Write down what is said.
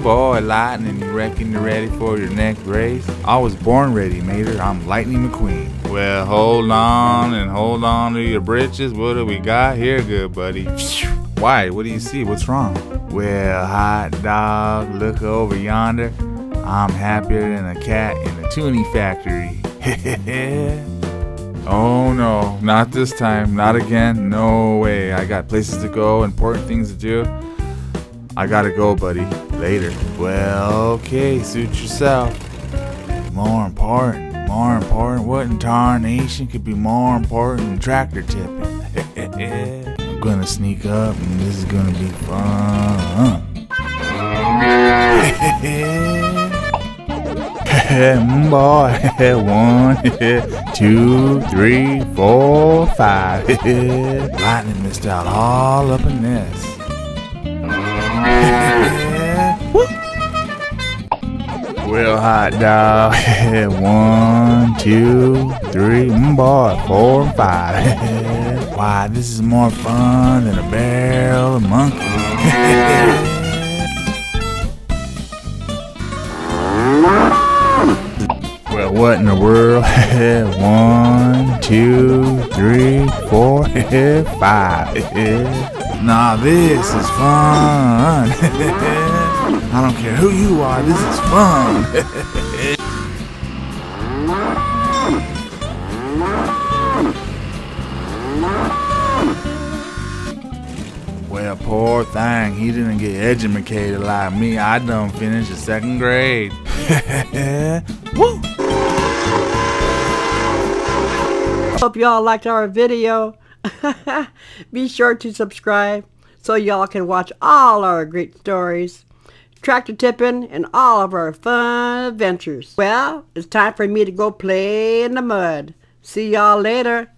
boy, Lightning, you reckon you're ready for your next race? I was born ready, mater. I'm Lightning McQueen. Well, hold on and hold on to your britches. What do we got here, good buddy? Why? What do you see? What's wrong? Well, hot dog, look over yonder. I'm happier than a cat in a tuning factory. Oh no, not this time, not again, no way. I got places to go, important things to do. I gotta go, buddy. Later. Well, okay, suit yourself. More important. What in tarnation could be more important than tractor tipping? I'm gonna sneak up and this is gonna be fun. Boy, 1, 2, 3, 4, 5. Lightning missed out all up in this. Well, hot dog. 1, 2, 3, boy, 4 and 5. Why, this is more fun than a barrel of monkeys. Well, what in the world? 1, 2, 3, 4, 5. Nah, this is fun. I don't care who you are, this is fun. Well, poor thing, he didn't get educated like me. I done finished the 2nd grade. Woo! Hope y'all liked our video. Be sure to subscribe so y'all can watch all our great stories, tractor tipping, and all of our fun adventures. Well, it's time for me to go play in the mud. See y'all later.